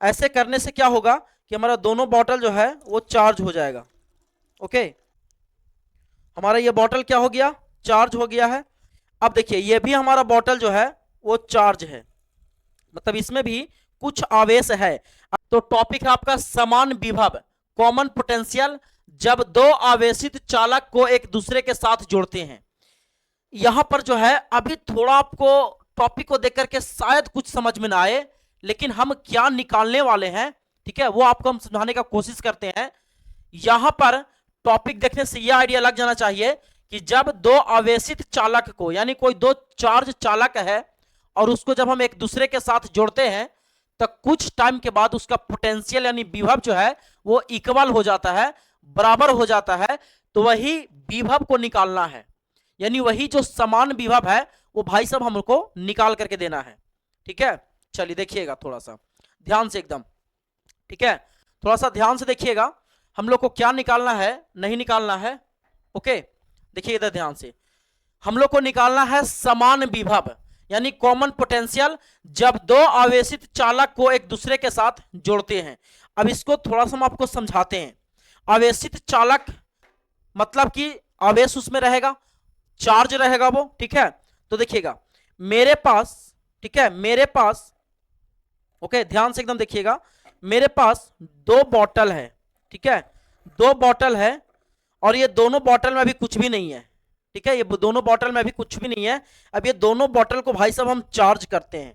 ऐसे करने से क्या होगा कि हमारा दोनों बॉटल जो है वो चार्ज हो जाएगा। ओके, हमारा ये बॉटल क्या हो गया, चार्ज हो गया है। अब देखिए ये भी हमारा बॉटल जो है वो चार्ज है, मतलब इसमें भी कुछ आवेश है। तो टॉपिक है आपका समान विभव, कॉमन पोटेंशियल, जब दो आवेशित चालक को एक दूसरे के साथ जोड़ते हैं। यहां पर जो है अभी थोड़ा आपको टॉपिक को देख करके शायद कुछ समझ में ना आए, लेकिन हम क्या निकालने वाले हैं, ठीक है, वो आपको हम समझाने का कोशिश करते हैं। यहां पर टॉपिक देखने से यह आइडिया लग जाना चाहिए कि जब दो आवेशित चालक को, यानी कोई दो चार्ज चालक है और उसको जब हम एक दूसरे के साथ जोड़ते हैं तो कुछ टाइम के बाद उसका पोटेंशियल यानी विभव जो है वो इक्वल हो जाता है, बराबर हो जाता है। तो वही विभव को निकालना है, यानी वही जो समान विभव है वो भाई साहब हमको निकाल करके देना है। ठीक है, चलिए देखिएगा थोड़ा सा ध्यान से एकदम, ठीक है, थोड़ा सा ध्यान से देखिएगा हम लोग को क्या निकालना है, नहीं निकालना है। ओके, देखिए इधर ध्यान से, हम लोग को निकालना है समान विभव यानी कॉमन पोटेंशियल, जब दो आवेशित चालक को एक दूसरे के साथ जोड़ते हैं। अब इसको थोड़ा सा हम आपको समझाते हैं। आवेशित चालक मतलब कि आवेश उसमें रहेगा, चार्ज रहेगा वो, ठीक है। तो देखिएगा मेरे पास, ठीक है, मेरे पास, ओके ध्यान से एकदम देखिएगा, मेरे पास दो बॉटल है, ठीक है, दो बॉटल है और ये दोनों बॉटल में अभी कुछ भी नहीं है, ठीक है, ये दोनों बॉटल में अभी कुछ भी नहीं है। अब ये दोनों बॉटल को भाई साहब हम चार्ज करते हैं,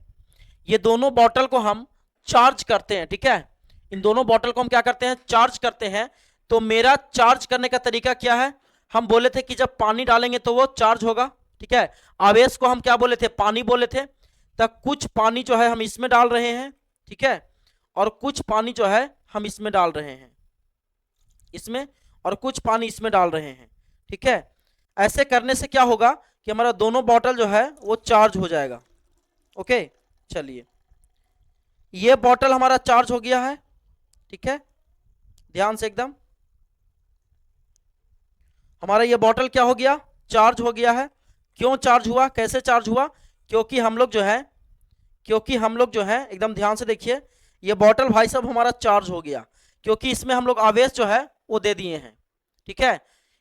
ये दोनों बॉटल को हम चार्ज करते हैं, ठीक है, इन दोनों बॉटल को हम क्या करते हैं, चार्ज करते हैं। तो मेरा चार्ज करने का तरीका क्या है, हम बोले थे कि जब पानी डालेंगे तो वो चार्ज होगा, ठीक है, आवेश को हम क्या बोले थे, पानी बोले थे। तब कुछ पानी जो है हम इसमें डाल रहे हैं, ठीक है, और कुछ पानी जो है हम इसमें डाल रहे हैं, इसमें, और कुछ पानी इसमें डाल रहे हैं, ठीक है। ऐसे करने से क्या होगा कि हमारा दोनों बॉटल जो है वो चार्ज हो जाएगा। ओके, चलिए ये बॉटल हमारा चार्ज हो गया है, ठीक है, ध्यान से एकदम, हमारा ये बॉटल क्या हो गया, चार्ज हो गया है। क्यों चार्ज हुआ, कैसे चार्ज हुआ, क्योंकि हम लोग जो है, क्योंकि हम लोग जो है एकदम ध्यान से देखिए, ये बॉटल भाई साहब हमारा चार्ज हो गया क्योंकि इसमें हम लोग आवेश जो है वो दे दिए हैं, ठीक है,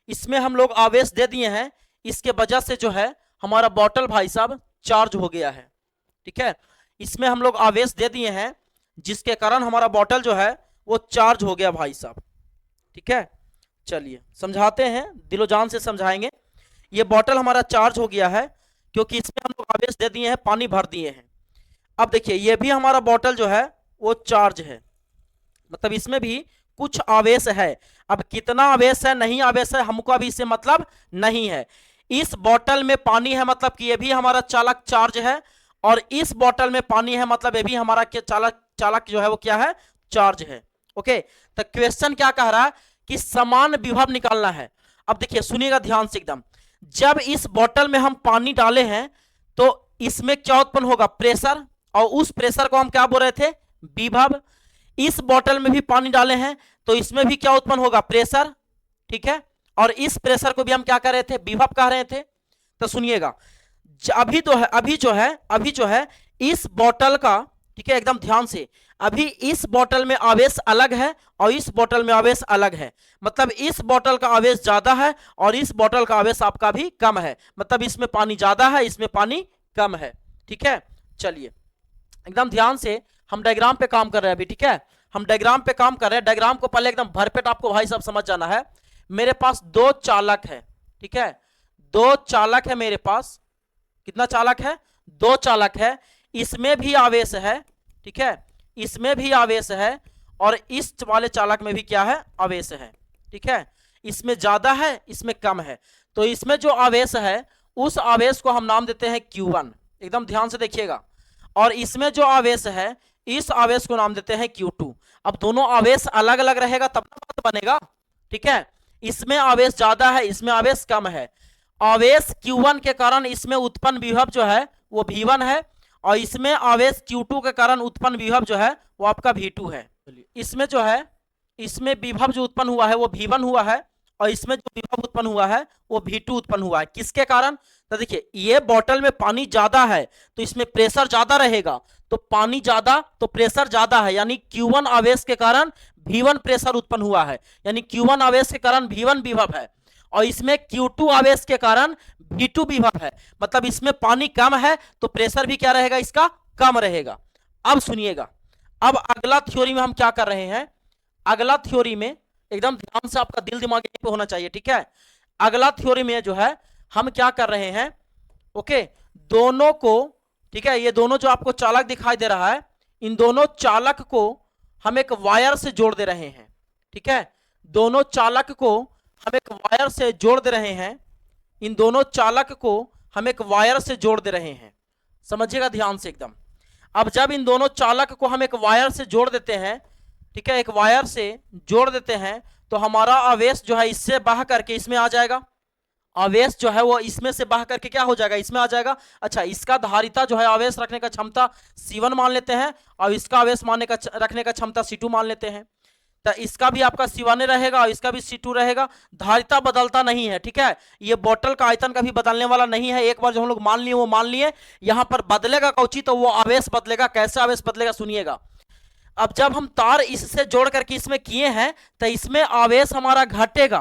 इसमें हम लोग आवेश दे दिए हैं, इसके वजह से जो है हमारा बॉटल भाई साहब चार्ज हो गया है, ठीक है, इसमें हम लोग आवेश दे दिए हैं जिसके कारण हमारा बॉटल जो है वो चार्ज हो गया भाई साहब, ठीक है। चलिए समझाते हैं, दिलो जान से समझाएंगे। ये बॉटल हमारा चार्ज हो गया है क्योंकि इसमें हम लोग आवेश दे दिए हैं, पानी भर दिए हैं। अब देखिए ये भी हमारा बॉटल जो है वो चार्ज है, मतलब इसमें भी कुछ आवेश है। अब कितना आवेश है, नहीं आवेश है, हमको अभी इससे मतलब नहीं है। इस बॉटल में पानी है मतलब कि ये भी हमारा चालक चार्ज है, और इस बॉटल में पानी है मतलब ये भी हमारा चालक चालक जो है वो क्या है, चार्ज है। ओके, तो क्वेश्चन क्या कह रहा है कि समान विभव निकालना है। अब देखिए सुनिएगा ध्यान से एकदम, जब इस बॉटल में हम पानी डाले हैं तो इसमें क्या उत्पन्न होगा, प्रेशर, और उस प्रेशर को हम क्या बोल रहे थे, विभव। इस बॉटल में भी पानी डाले हैं तो इसमें भी क्या उत्पन्न होगा, प्रेशर, ठीक है, और इस प्रेशर को भी हम क्या कह रहे थे, विभव कह रहे थे। तो सुनिएगा अभी तो है, अभी जो है इस बॉटल का, ठीक है, एकदम ध्यान से, अभी इस बॉटल में आवेश अलग है और इस बॉटल में आवेश अलग है, मतलब इस बॉटल का आवेश ज्यादा है और इस बॉटल का आवेश आपका भी कम है, मतलब इसमें पानी ज्यादा है, इसमें पानी कम है, ठीक है। चलिए एकदम ध्यान से, हम डायग्राम पे काम कर रहे हैं अभी, ठीक है, हम डायग्राम पे काम कर रहे हैं। डायग्राम को पहले एकदम भरपेट आपको भाई साहब समझ जाना है। मेरे पास दो चालक है, ठीक है, दो चालक है मेरे पास, कितना चालक है, दो चालक है, इसमें भी आवेश है, ठीक है, इसमें भी आवेश है, और इस वाले चालक में भी क्या है, आवेश है, ठीक है, इसमें ज्यादा है, इसमें कम है। तो इसमें जो आवेश है उस आवेश को हम नाम देते हैं Q1, एकदम ध्यान से देखिएगा, और इसमें जो आवेश है इस आवेश को नाम देते हैं Q2। अब दोनों आवेश अलग अलग रहेगा तब बात बनेगा, ठीक है, इसमें आवेश ज्यादा है, इसमें आवेश कम है। आवेश Q1 के कारण इसमें उत्पन्न विभव जो है वो V1 है, और इसमें आवेश Q2 के कारण उत्पन्न विभव जो है वो आपका V2 है। इसमें जो है, इसमें विभव जो उत्पन्न हुआ है वो V1 हुआ है, और इसमें जो विभव उत्पन्न हुआ है वो V2 उत्पन्न हुआ है। किसके कारण? तो देखिए ये बॉटल में पानी ज्यादा है तो इसमें प्रेशर ज्यादा रहेगा, तो पानी ज्यादा तो प्रेशर ज्यादा है, यानी Q1 आवेश के कारण V1 प्रेशर उत्पन्न हुआ है, यानी Q1 आवेश के कारण V1 विभव है, और इसमें Q2 आवेश के कारण V2 विभव है। मतलब इसमें पानी कम है तो प्रेशर भी क्या रहेगा, इसका कम रहेगा। अब सुनिएगा, अब अगला थ्योरी में हम क्या कर रहे हैं, अगला थ्योरी में एकदम ध्यान से आपका दिल दिमाग यहीं पे होना चाहिए, ठीक है। अगला थ्योरी में जो है हम क्या कर रहे हैं, ओके, दोनों को, ठीक है, ये दोनों जो आपको चालक दिखाई दे रहा है, इन दोनों चालक को हम एक वायर से जोड़ दे रहे हैं, ठीक है। दोनों चालक को हम एक वायर से जोड़ दे रहे हैं, इन दोनों चालक को हम एक वायर से जोड़ दे रहे हैं, समझिएगा ध्यान से एकदम। अब जब इन दोनों चालक को हम एक वायर से जोड़ देते हैं, ठीक है, एक वायर से जोड़ देते हैं, तो हमारा आवेश जो है इससे बह करके इसमें आ जाएगा, आवेश जो है वो इसमें से बह करके क्या हो जाएगा, इसमें आ जाएगा। अच्छा, इसका धारिता जो है आवेश रखने का क्षमता C1 मान लेते हैं, और इसका आवेश रखने का क्षमता C2 मान लेते हैं। तो इसका भी आपका C1 रहेगा और इसका भी C2 रहेगा। धारिता बदलता नहीं है, ठीक है, ये बोतल का आयतन कभी बदलने वाला नहीं है। एक बार जो हम लोग मान लिए वो मान लिए, यहां पर बदलेगा कौची, तो वो आवेश बदलेगा। कैसे आवेश बदलेगा सुनिएगा। अब जब हम तार इससे जोड़ करके इसमें किए हैं तो इसमें आवेश हमारा घटेगा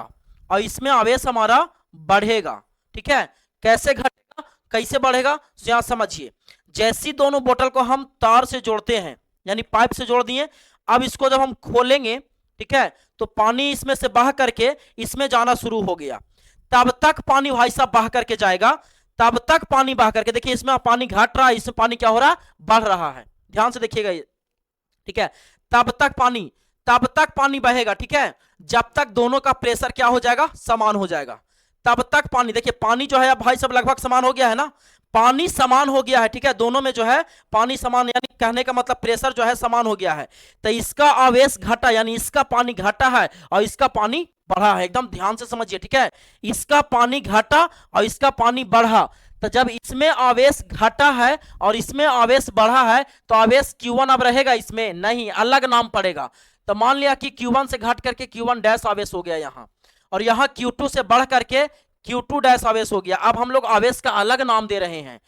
और इसमें आवेश हमारा बढ़ेगा, ठीक है। कैसे घटेगा, कैसे बढ़ेगा, यहां समझिए। जैसी दोनों बोतल को हम तार से जोड़ते हैं, यानी पाइप से जोड़ दिए, अब इसको जब हम खोलेंगे, ठीक है, तो पानी इसमें से बह करके इसमें जाना शुरू हो गया। तब तक पानी भाई साहब बह करके जाएगा, तब तक पानी बह करके, देखिए इसमें पानी घट रहा है, इसमें पानी क्या हो रहा है, बढ़ रहा है। ध्यान से देखिएगा ये, ठीक है। तब तक पानी बहेगा, ठीक है, जब तक दोनों का प्रेशर क्या हो जाएगा, समान हो जाएगा। तब तक पानी, देखिए पानी जो है अब भाई सब लगभग समान हो गया है ना, पानी समान हो गया है, ठीक है, दोनों में जो है पानी समान, यानी कहने का मतलब प्रेशर जो है समान हो गया है। तो इसका आवेश घटा, यानी इसका पानी घटा है और इसका पानी बढ़ा है। एकदम ध्यान से समझिए, ठीक है, इसका पानी घटा और इसका पानी बढ़ा। तो जब इसमें आवेश घटा है और इसमें आवेश बढ़ा है तो आवेश Q1 अब रहेगा, इसमें नहीं, अलग नाम पड़ेगा। तो मान लिया कि Q1 से घट करके Q1 डैश आवेश हो गया यहां, और यहां Q2 से बढ़ करके Q2 डैश आवेश हो गया। अब हम लोग आवेश का अलग नाम दे रहे हैं।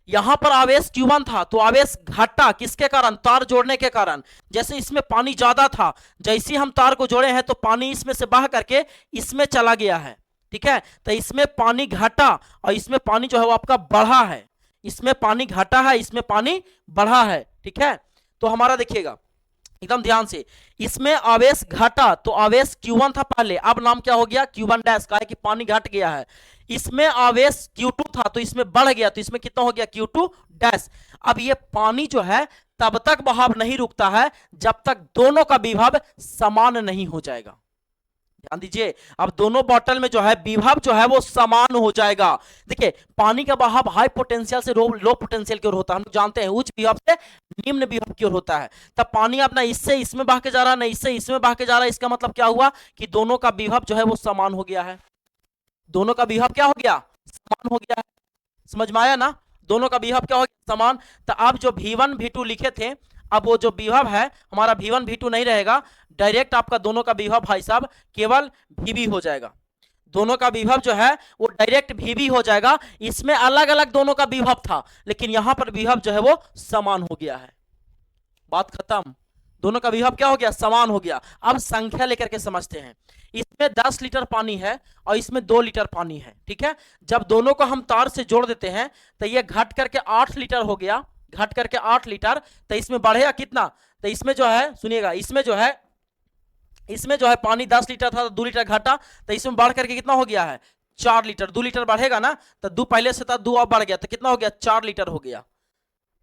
यहां पर आवेश Q1 था तो आवेश घटा, किसके कारण, तार जोड़ने के कारण। जैसे इसमें पानी ज्यादा था, जैसे हम तार को जोड़े हैं तो पानी इसमें से बह करके इसमें चला गया है, ठीक है। तो इसमें पानी घटा और इसमें पानी जो है वो आपका बढ़ा है, इसमें पानी घटा है, इसमें पानी बढ़ा है, ठीक है। तो हमारा देखिएगा एकदम ध्यान से, इसमें आवेश घटा तो आवेश Q1 था पहले, अब नाम क्या हो गया, Q1 डैश का है कि पानी घट गया है। इसमें आवेश Q2 था तो इसमें बढ़ गया, तो इसमें कितना हो गया, Q2 डैश। अब ये पानी जो है तब तक बहाव नहीं रुकता है जब तक दोनों का विभव समान नहीं हो जाएगा। ध्यान दीजिए, अब दोनों बॉटल में जो है विभव जो है वो समान हो जाएगा। देखिए पानी का बहाव हाई पोटेंशियल से लो पोटेंशियल की ओर होता है, हम जानते हैं, उच्च विभव से निम्न विभव की ओर होता है। तब पानी अपना इससे इसमें बह के जा रहा है, ना इससे इसमें बह के जा रहा है। इसका मतलब क्या हुआ कि दोनों का विभव जो है वो समान हो गया है। दोनों का विभव क्या हो गया, समान हो गया है। समझ में आया ना, दोनों का विभव क्या हो गया, समान। तो अब जो V1 V2 लिखे थे, अब वो जो विभव है हमारा V1 V2 नहीं रहेगा, डायरेक्ट आपका दोनों का विभव भाई साहब केवल VB हो जाएगा। दोनों का विभव जो है वो डायरेक्ट VB हो जाएगा। इसमें अलग अलग दोनों का विभव था, लेकिन यहां पर विभव जो है वो समान हो गया है। बात खत्म, दोनों का विभव क्या हो गया, समान हो गया। अब संख्या लेकर के समझते हैं। इसमें 10 लीटर पानी है और इसमें 2 लीटर पानी है, ठीक है। जब दोनों को हम तार से जोड़ देते हैं तो ये घट करके 8 लीटर हो गया, घट करके 8 लीटर। तो इसमें बढ़ेगा कितना, तो इसमें जो है सुनिएगा, इसमें जो है पानी 10 लीटर था तो 2 लीटर घटा, तो इसमें बढ़ करके कितना हो गया है, 4 लीटर। 2 लीटर बढ़ेगा ना, तो 2 पहले से था, 2 अब बढ़ गया, तो कितना हो गया, 4 लीटर हो गया।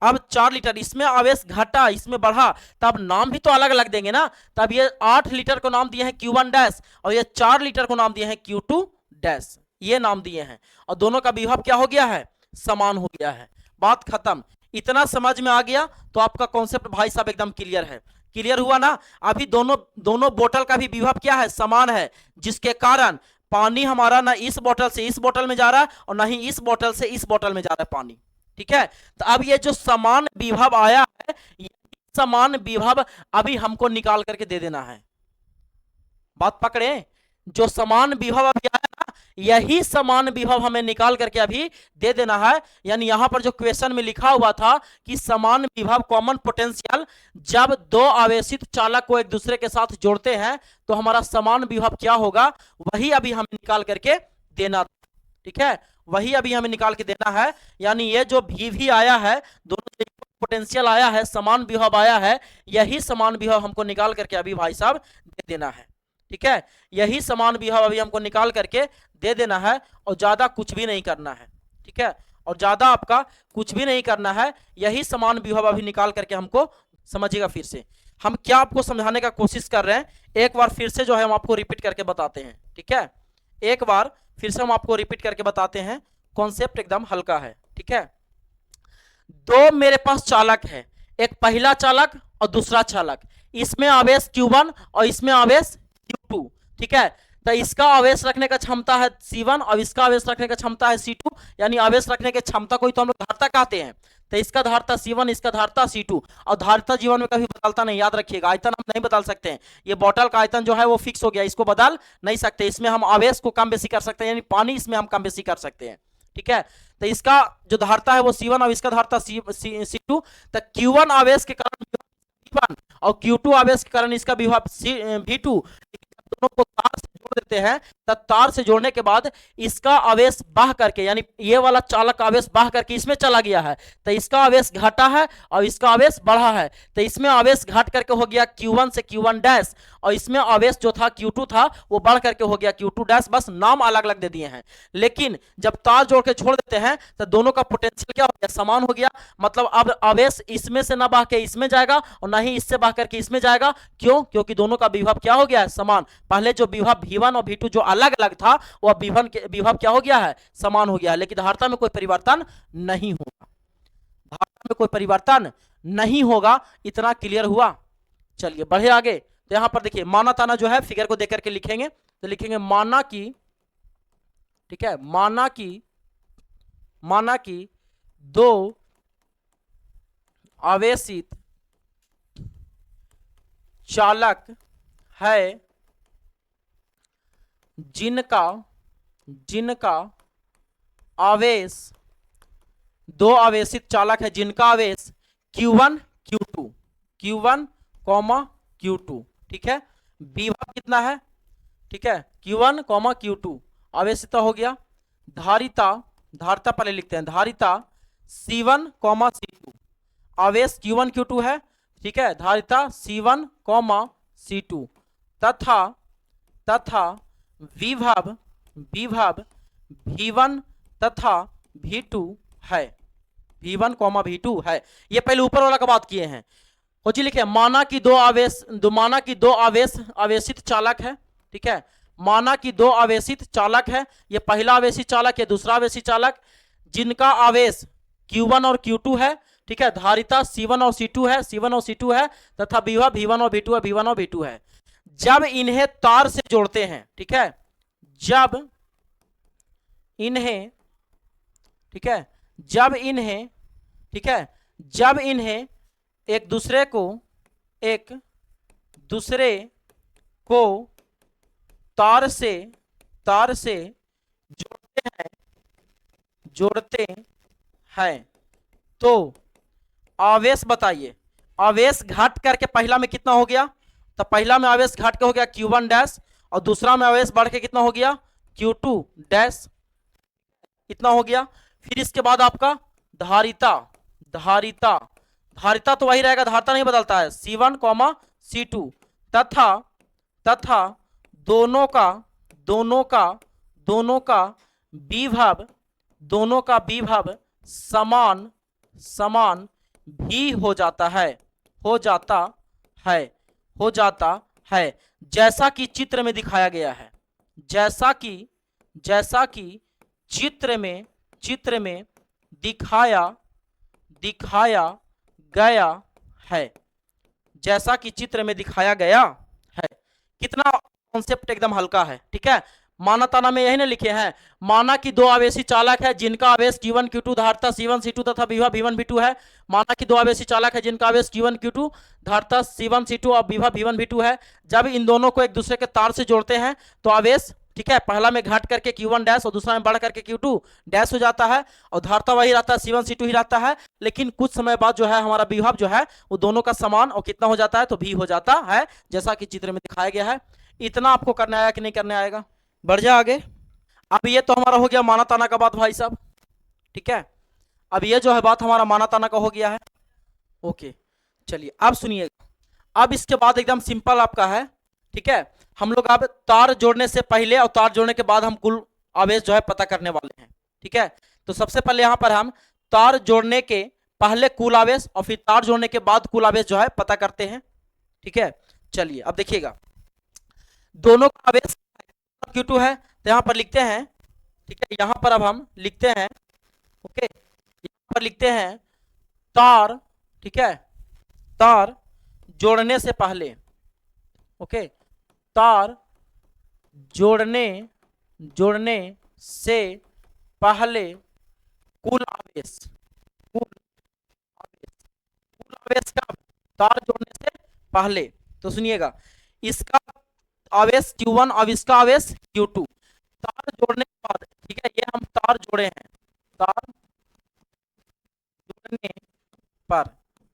अब 4 लीटर, इसमें आवेश घटा इसमें बढ़ा, तब नाम भी तो अलग अलग देंगे ना। तब ये 8 लीटर को नाम दिए हैं Q1 डैश और ये 4 लीटर को नाम दिए हैं Q2 डैश, ये नाम दिए हैं। और दोनों का विभव क्या हो गया है, समान हो गया है। बात खत्म। इतना समझ में आ गया तो आपका कॉन्सेप्ट भाई साहब एकदम क्लियर है। क्लियर हुआ ना। अभी दोनों बोतल का भी विभव क्या है, समान है, जिसके कारण पानी हमारा ना इस बोतल से इस बोतल में जा रहा है और ना ही इस बोतल से इस बोतल में जा रहा है पानी, ठीक है। तो अब ये जो समान विभव आया है, ये समान विभव अभी हमको निकाल करके दे देना है। बात पकड़े, जो समान विभव अभी आया ना, यही समान विभव हमें निकाल करके अभी दे देना है। यानी यहां पर जो क्वेश्चन में लिखा हुआ था कि समान विभव कॉमन पोटेंशियल, जब दो आवेशित चालक को एक दूसरे के साथ जोड़ते हैं तो हमारा समान विभव क्या होगा, वही अभी हमें निकाल करके देना। ठीक है, वही अभी हमें निकाल के देना है। यानी ये जो भी आया है, दोनों पोटेंशियल आया है, समान विभव आया है, यही समान विभव हमको निकाल करके अभी भाई साहब दे देना है। ठीक है, यही समान विभव अभी हमको निकाल करके दे देना है और ज्यादा कुछ भी नहीं करना है। ठीक है, और ज्यादा आपका कुछ भी नहीं करना है, यही समान विभव अभी निकाल करके हमको, समझिएगा फिर से हम क्या आपको समझाने का कोशिश कर रहे हैं, एक बार फिर से जो है हम आपको रिपीट करके बताते हैं। ठीक है, एक बार फिर से हम आपको रिपीट करके बताते हैं, कॉन्सेप्ट एकदम हल्का है। ठीक है, दो मेरे पास चालक है, एक पहला चालक और दूसरा चालक, इसमें आवेश Q1 और इसमें आवेश Q2। ठीक है, तो इसका आवेश रखने का क्षमता है C1 और इसका आवेश रखने का क्षमता है C2, यानी आवेश रखने की क्षमता को ही तो हम लोग धारिता कहते हैं। तो इसका धारिता C1, इसका धारिता C2, और धारिता जीवन में कभी बदलता नहीं, याद रखिएगा। आयतन हम नहीं बदल सकते हैं, ये बॉटल का आयतन जो है वो फिक्स हो गया, इसको बदल नहीं सकते। इसमें हम आवेश को कम बेसी कर सकते हैं, यानी पानी इसमें हम कम बेसी कर सकते हैं। ठीक है, तो इसका जो धारिता है वो C1 और इसका धारिता C2। तो Q1 आवेश के कारण C1 और Q2 आवेश के कारण इसका विभव V2, दोनों को तार से जोड़ देते हैं। तब तार से जोड़ने के बाद इसका आवेश बह करके, यानी ये वाला चालक आवेश बह करके इसमें चला गया है, तो इसका आवेश घटा है और इसका आवेश बढ़ा है। तो इसमें आवेश घट करके हो गया Q1 से Q1 डैश, और इसमें आवेश जो था Q2 था वो बढ़ करके हो गया Q2 डैश, बस नाम अलग अलग दे दिए हैं। लेकिन जब तार जोड़ के छोड़ देते हैं तो दोनों का पोटेंशियल क्या हो गया, समान हो गया। मतलब अब आवेश इसमें से ना बह के इसमें जाएगा और ना ही इससे बह करके इसमें जाएगा। क्यों? क्योंकि दोनों का विभव क्या हो गया है, समान। पहले जो विभव V1 और V2 जो अलग अलग था, वह विभव क्या हो गया है, समान हो गया है। लेकिन धारिता में कोई परिवर्तन नहीं होगा, धारिता में कोई परिवर्तन नहीं होगा। इतना क्लियर हुआ? चलिए बढ़े आगे। तो यहां पर देखिए, माना ताना जो है फिगर को देख करके लिखेंगे, तो लिखेंगे माना की, ठीक है, माना की दो आवेशित चालक है जिनका आवेश, दो आवेशित चालक है जिनका आवेश Q1 Q2, ठीक है। विभव कितना है, ठीक है, Q1 Q2 आवेशिता हो गया। धारिता पहले लिखते हैं, धारिता C1 C2, आवेश Q1 Q2 है, ठीक है, धारिता C1 C2 तथा विभव V1 तथा V2 है, V1 V2 है। ये पहले ऊपर वाला का बात किए हैं। हो जी, लिखे माना कि दो आवेशित चालक है, ठीक है, माना कि दो आवेशित चालक है, ये पहला आवेशित चालक है, दूसरा आवेशित चालक, जिनका आवेश Q1 और Q2 है, ठीक है, धारिता C1 और C2 है, तथा विभव V1 और V2 है। जब इन्हें तार से जोड़ते हैं, ठीक है, जब इन्हें एक दूसरे को तार से जोड़ते हैं तो आवेश बताइए, आवेश घट करके पहला में कितना हो गया, तो पहला में आवेश घट के हो गया Q1 डैश, और दूसरा में आवेश बढ़ के कितना हो गया Q2 डैश, इतना हो गया। फिर इसके बाद आपका धारिता तो वही रहेगा, धारिता नहीं बदलता है, C1 C2 तथा दोनों का विभव समान भी हो जाता है, जैसा कि चित्र में दिखाया गया है, जैसा कि चित्र में दिखाया गया है, जैसा कि चित्र में दिखाया गया है। कितना कॉन्सेप्ट एकदम हल्का है, ठीक है। माना ताना में यही ना लिखे हैं, माना कि दो आवेशी चालक है जिनका आवेश Q1 Q2 धारता C1 C2 तथा विभव V1 V2 है। माना कि दो आवेशी चालक है जिनका आवेश Q1 Q2 धारता C1 C2 और विभव V1 V2 है। जब इन दोनों को एक दूसरे के तार से जोड़ते हैं तो आवेश, ठीक है, पहला में घट करके Q1 डैश और दूसरा में बढ़ करके Q2 डैश हो जाता है और धारता वही रहता है, C1 C2 ही रहता है। लेकिन कुछ समय बाद जो है हमारा विभव जो है वो दोनों का समान और कितना हो जाता है, तो V हो जाता है, जैसा कि चित्र में दिखाया गया है। इतना आपको करने आया कि नहीं करने आएगा? बढ़ जा आगे। अब ये तो हमारा हो गया माना ताना का बात भाई साहब, ठीक है। अब ये जो है बात हमारा माना ताना का हो गया है। ओके, चलिए अब सुनिएगा। अब इसके बाद एकदम सिंपल आपका है, ठीक है। हम लोग अब तार जोड़ने से पहले और तार जोड़ने के बाद हम कुल आवेश जो है पता करने वाले हैं, ठीक है। तो सबसे पहले यहां पर हम तार जोड़ने के पहले कुल आवेश और फिर तार जोड़ने के बाद कुल आवेश जो है पता करते हैं, ठीक है। चलिए अब देखिएगा, दोनों का आवेश Q2 है तो यहां पर लिखते हैं, ठीक है। यहां पर अब हम लिखते हैं, ओके, यहां पर लिखते हैं तार, ठीक है, तार जोड़ने से पहले, ओके, तार जोड़ने से पहले कुल आवेश, कुल आवेश का तार जोड़ने से पहले। तो सुनिएगा, इसका आवेश Q1 और इसका आवेश Q2, तार जोड़ने के बाद, ठीक है, ये हम तार जोड़े हैं, तार जोड़ने पर,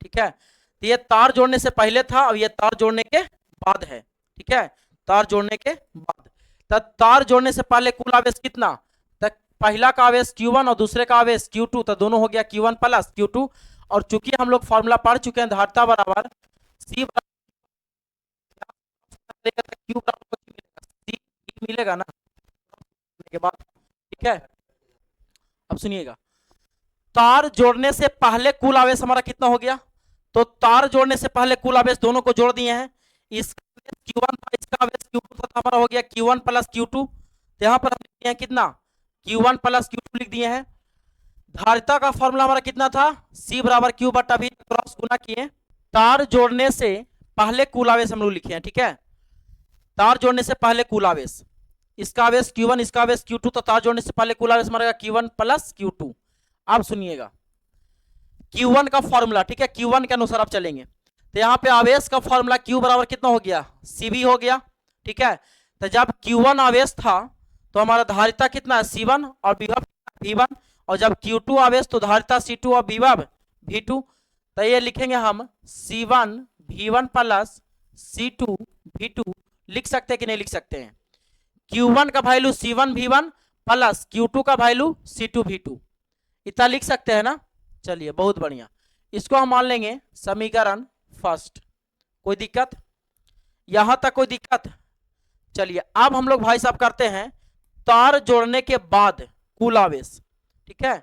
ठीक है। तो ये तार जोड़ने से पहले था और ये तार जोड़ने के बाद है, ठीक है, तार जोड़ने के बाद। तब तार जोड़ने से पहले कुल आवेश कितना, तक पहला का आवेश Q1 और दूसरे का आवेश Q2, तो दोनों हो गया Q1 प्लस Q2। और चूंकि हम लोग फॉर्मूला पढ़ चुके हैं, धारता बराबर C Q मिलेगा ना के बाद, ठीक है। अब सुनिएगा, तार जोड़ने से पहले कुल आवेश हमारा कितना हो गया, तो तार जोड़ने से पहले कुल आवेश दोनों को जोड़ दिए हैं, इसका Q1 था, इसका आवेश Q2 था, तो हमारा हो गया Q1 प्लस Q2। तो यहां पर हम लिख दिए हैं कितना, Q1 प्लस Q2 लिख दिए हैं। धारिता का फॉर्मूला हमारा कितना था, C बराबर Q बटा V, क्रॉस गुना किए। तार जोड़ने से पहले कुल आवेश हम लोग लिखे हैं, ठीक है, तार जोड़ने से पहले कुल आवेश, इसका आवेश Q1 इसका आवेश Q2, तो तार जोड़ने से पहले कुल आवेश हमारा Q1 प्लस Q2। अब सुनिएगा Q1 का फॉर्मूला, ठीक है, Q1 के अनुसार आप चलेंगे। तो यहाँ पे आवेश का फॉर्मूला Q बराबर कितना हो गया, CV हो गया, ठीक है। तो जब Q1 आवेश था तो हमारा धारिता कितना है, C1 और विभव V1, और जब Q2 आवेश तो धारिता C2 और विभव V2। तो ये लिखेंगे हम C1 V1 plus C2 V2, लिख सकते हैं कि नहीं लिख सकते हैं। Q1 का value C1 V1 plus Q2 का वैल्यू C2 V2, इतना लिख सकते हैं ना। चलिए बहुत बढ़िया, इसको हम मान लेंगे समीकरण फर्स्ट। कोई दिक्कत, यहां तक कोई दिक्कत? चलिए अब हम लोग भाई साहब करते हैं तार जोड़ने के बाद कुल आवेश, ठीक है।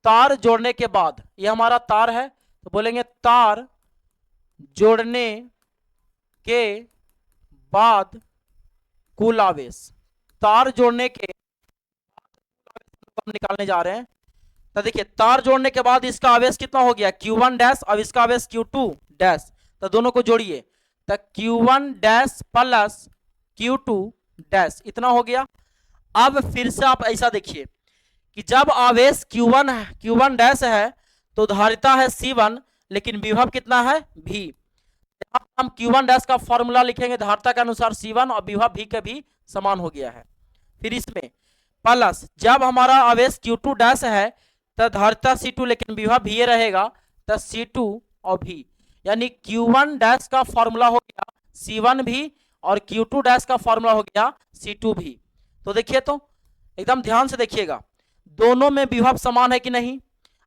तार जोड़ने के बाद, ये हमारा तार है तो बोलेंगे तार जोड़ने के बाद कुल आवेश, तार जोड़ने के हम निकालने जा रहे हैं। तो देखिए तार जोड़ने के बाद इसका आवेश कितना हो गया, Q1 डैश, और इसका आवेश Q2 डैश, तो दोनों को जोड़िए, तो Q1 dash plus Q2 dash, इतना हो गया। अब फिर से आप ऐसा देखिए कि जब आवेश Q1 डैश है तो धारिता है C1, लेकिन विभव कितना है V। हम Q1 डैश का फॉर्मूला लिखेंगे धारिता के अनुसार C1 और विभव V के भी समान हो गया है। फिर इसमें प्लस जब हमारा आवेश Q2 डैश है तो धारिता C2 लेकिन विभव V रहेगा, तो C2 और V, यानी Q1 डैश का फॉर्मूला हो गया C1 भी और Q2 डैश का फॉर्मूला हो गया C2 भी। तो देखिए, तो एकदम ध्यान से देखिएगा, दोनों में विभव समान है कि नहीं।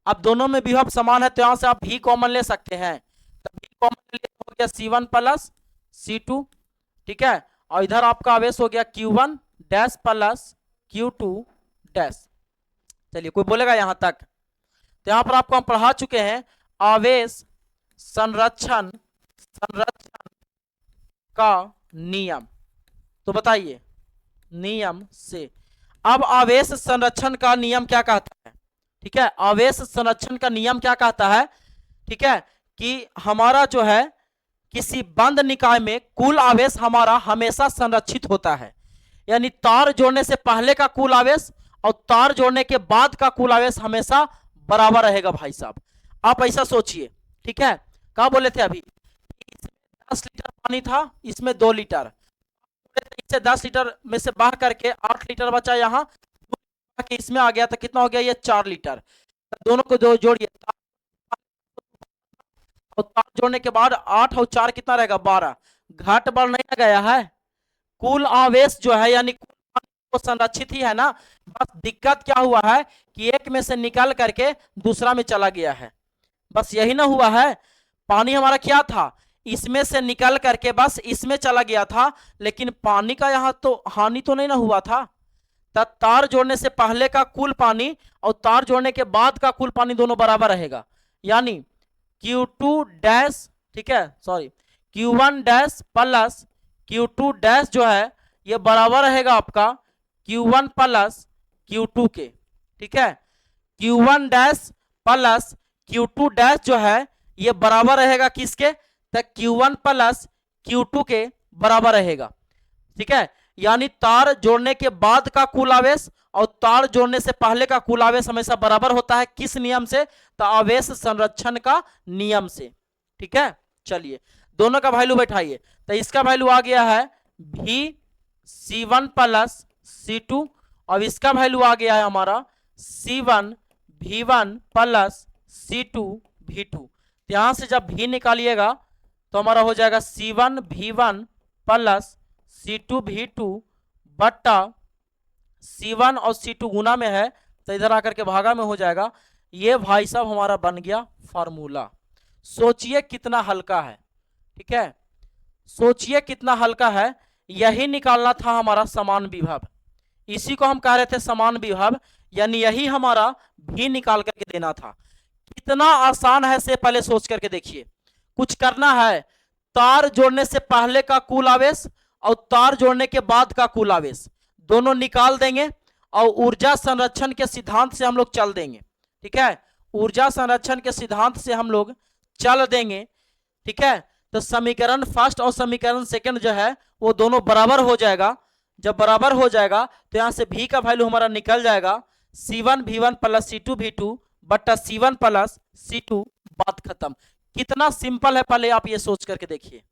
अब दोनों में विभव समान है तो यहां से आप V कॉमन ले सकते हैं, तो V कॉमन ले हो गया C1 प्लस C2, ठीक है, और इधर आपका आवेश हो गया Q1 dash plus Q2 dash. चलिए कोई बोलेगा यहां तक? तो यहां पर आपको हम पढ़ा चुके हैं आवेश संरक्षण का नियम। तो बताइए नियम से, अब आवेश संरक्षण का नियम क्या कहता है, ठीक है, आवेश संरक्षण का नियम क्या कहता है, ठीक है, कि हमारा जो है किसी बंद निकाय में कुल आवेश हमारा हमेशा संरक्षित होता है। यानी तार जोड़ने से पहले का कुल आवेश और तार जोड़ने के बाद का कुल आवेश हमेशा बराबर रहेगा भाई साहब। आप ऐसा सोचिए, ठीक है। क्या बोले थे अभी, इसमें 10 लीटर पानी था, इसमें 2 लीटर, इससे 10 लीटर में से बहा करके 8 लीटर बचा, यहाँ इसमें आ गया तो कितना हो गया, ये 4 लीटर। दोनों को दो जोड़िए, और तार जोड़ने के बाद 8 और 4 कितना रहेगा, 12। घट बढ़ नहीं ना गया है, कुल आवेश जो है यानी कुल पानी तो संरक्षित ही है ना। बस दिक्कत क्या हुआ है कि एक में से निकल करके दूसरा में चला गया है, बस यही ना हुआ है। पानी हमारा क्या था, इसमें से निकल करके बस इसमें चला गया था, लेकिन पानी का यहाँ तो हानि तो नहीं ना हुआ था। तब तार जोड़ने से पहले का कुल पानी और तार जोड़ने के बाद का कुल पानी दोनों बराबर रहेगा, यानी Q2 डैश, ठीक है, sorry, Q1 dash plus Q2 dash जो है ये बराबर रहेगा आपका Q1 प्लस Q2 के, ठीक है। Q1 dash plus Q2 dash जो है ये बराबर रहेगा किसके, तो Q1 प्लस Q2 के बराबर रहेगा, ठीक है। यानी तार जोड़ने के बाद का कुल आवेश और तार जोड़ने से पहले का कुल आवेश हमेशा बराबर होता है, किस नियम से, तो आवेश संरक्षण का नियम से, ठीक है। चलिए दोनों का वैल्यू बैठाइए, तो इसका वैल्यू आ गया है VC1 प्लस C2 और इसका वैल्यू आ गया है हमारा C1 V1 plus C2 V2। यहां से जब V निकालिएगा तो हमारा हो जाएगा C1 V1 plus C2 V2 बट्टा C1 और C2 गुना में है तो इधर आकर के भागा में हो जाएगा। ये भाई साहब हमारा बन गया फार्मूला। सोचिए कितना हल्का है, ठीक है, सोचिए कितना हल्का है। यही निकालना था हमारा समान विभव, इसी को हम कह रहे थे समान विभव, यानी यही हमारा भी निकाल करके देना था। कितना आसान है से पहले सोच करके देखिए। कुछ करना है, तार जोड़ने से पहले का कुल आवेश और तार जोड़ने के बाद का कुल आवेश दोनों निकाल देंगे और ऊर्जा संरक्षण के सिद्धांत से हम लोग चल देंगे, ठीक है। ऊर्जा संरक्षण के सिद्धांत से हम लोग चल देंगे, ठीक है। तो समीकरण फर्स्ट और समीकरण सेकंड जो है वो दोनों बराबर हो जाएगा। जब बराबर हो जाएगा तो यहां से भी का वैल्यू हमारा निकल जाएगा C1 V1 plus C2 V2 बट्टा C1 प्लस C2, बात खत्म। कितना सिंपल है पहले आप ये सोच करके देखिए।